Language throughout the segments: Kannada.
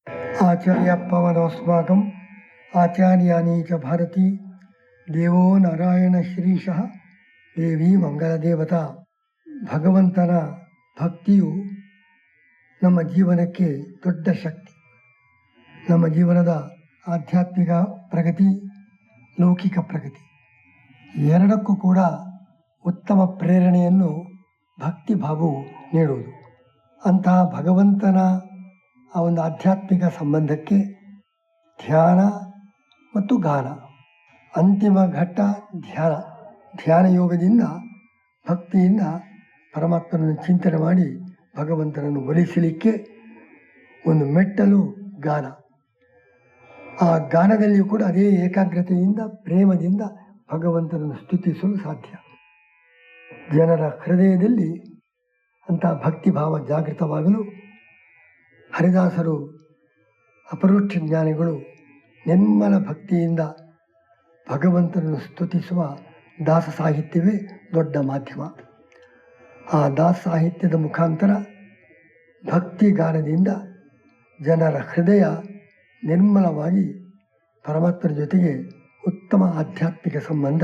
आचार्यपवनोऽस्माकम् आचार्याणी च भारती देवो ನಾರಾಯಣ ಶ್ರೀಶಃ ದೇವಿ ಮಂಗಳದೇವತಾ. ಭಗವಂತನ ಭಕ್ತಿಯು ನಮ್ಮ ಜೀವನಕ್ಕೆ ದೊಡ್ಡ ಶಕ್ತಿ. ನಮ್ಮ ಜೀವನದ ಆಧ್ಯಾತ್ಮಿಕ ಪ್ರಗತಿ, ಲೌಕಿಕ ಪ್ರಗತಿ ಎರಡಕ್ಕೂ ಕೂಡ ಉತ್ತಮ ಪ್ರೇರಣೆಯನ್ನು ಭಕ್ತಿ ಭಾವವು ನೀಡುವುದು. ಅಂತಹ ಭಗವಂತನ ಆ ಒಂದು ಆಧ್ಯಾತ್ಮಿಕ ಸಂಬಂಧಕ್ಕೆ ಧ್ಯಾನ ಮತ್ತು ಗಾನ, ಅಂತಿಮ ಘಟ್ಟ ಧ್ಯಾನ ಯೋಗದಿಂದ, ಭಕ್ತಿಯಿಂದ ಪರಮಾತ್ಮನನ್ನು ಚಿಂತನೆ ಮಾಡಿ ಭಗವಂತನನ್ನು ಒಲಿಸಲಿಕ್ಕೆ ಒಂದು ಮೆಟ್ಟಲು ಗಾನ. ಆ ಗಾನದಲ್ಲಿಯೂ ಕೂಡ ಅದೇ ಏಕಾಗ್ರತೆಯಿಂದ, ಪ್ರೇಮದಿಂದ ಭಗವಂತನನ್ನು ಸ್ತುತಿಸಲು ಸಾಧ್ಯ. ಜನರ ಹೃದಯದಲ್ಲಿ ಅಂಥ ಭಕ್ತಿಭಾವ ಜಾಗೃತವಾಗಲು ಹರಿದಾಸರು, ಅಪರೋಕ್ಷ ಜ್ಞಾನಿಗಳು ನಿರ್ಮಲ ಭಕ್ತಿಯಿಂದ ಭಗವಂತನನ್ನು ಸ್ತುತಿಸುವ ದಾಸ ಸಾಹಿತ್ಯವೇ ದೊಡ್ಡ ಮಾಧ್ಯಮ. ಆ ದಾಸ ಸಾಹಿತ್ಯದ ಮುಖಾಂತರ ಭಕ್ತಿಗಾನದಿಂದ ಜನರ ಹೃದಯ ನಿರ್ಮಲವಾಗಿ ಪರಮಾತ್ಮನ ಜೊತೆಗೆ ಉತ್ತಮ ಆಧ್ಯಾತ್ಮಿಕ ಸಂಬಂಧ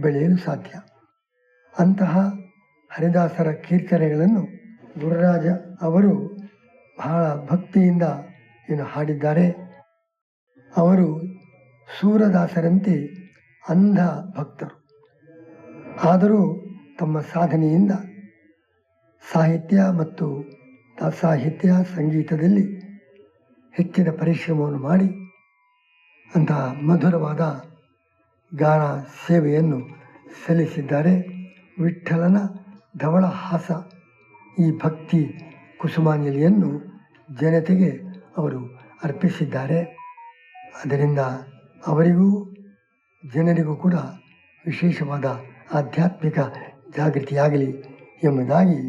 ಬೆಳೆಯಲು ಸಾಧ್ಯ. ಅಂತಹ ಹರಿದಾಸರ ಕೀರ್ತನೆಗಳನ್ನು ಗುರುರಾಜ ಅವರು ಬಹಳ ಭಕ್ತಿಯಿಂದ ಏನು ಹಾಡಿದ್ದಾರೆ. ಅವರು ಸೂರದಾಸರಂತೆ ಅಂಧ ಭಕ್ತರು, ಆದರೂ ತಮ್ಮ ಸಾಧನೆಯಿಂದ ಸಾಹಿತ್ಯ ಮತ್ತು ಸಾಹಿತ್ಯ ಸಂಗೀತದಲ್ಲಿ ಹೆಚ್ಚಿನ ಪರಿಶ್ರಮವನ್ನು ಮಾಡಿ ಅಂತಹ ಮಧುರವಾದ ಗಾನ ಸೇವೆಯನ್ನು ಸಲ್ಲಿಸಿದ್ದಾರೆ. ವಿಠ್ಠಲನ ಧವಳ ಹಾಸ ಈ ಭಕ್ತಿ ಕುಸುಮಾಂಜಲಿಯನ್ನು ಜನತೆಗೆ ಅವರು ಅರ್ಪಿಸಿದ್ದಾರೆ. ಅದರಿಂದ ಅವರಿಗೂ ಜನರಿಗೂ ಕೂಡ ವಿಶೇಷವಾದ ಆಧ್ಯಾತ್ಮಿಕ ಜಾಗೃತಿಯಾಗಲಿ ಎಂಬುದಾಗಿ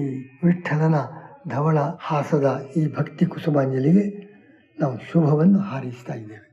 ಈ ವಿಠ್ಠಲನ ಧವಳ ಹಾಸದ ಈ ಭಕ್ತಿ ಕುಸುಮಾಂಜಲಿಗೆ ನಾವು ಶುಭವನ್ನು ಹಾರೈಸ್ತಾ ಇದ್ದೇವೆ.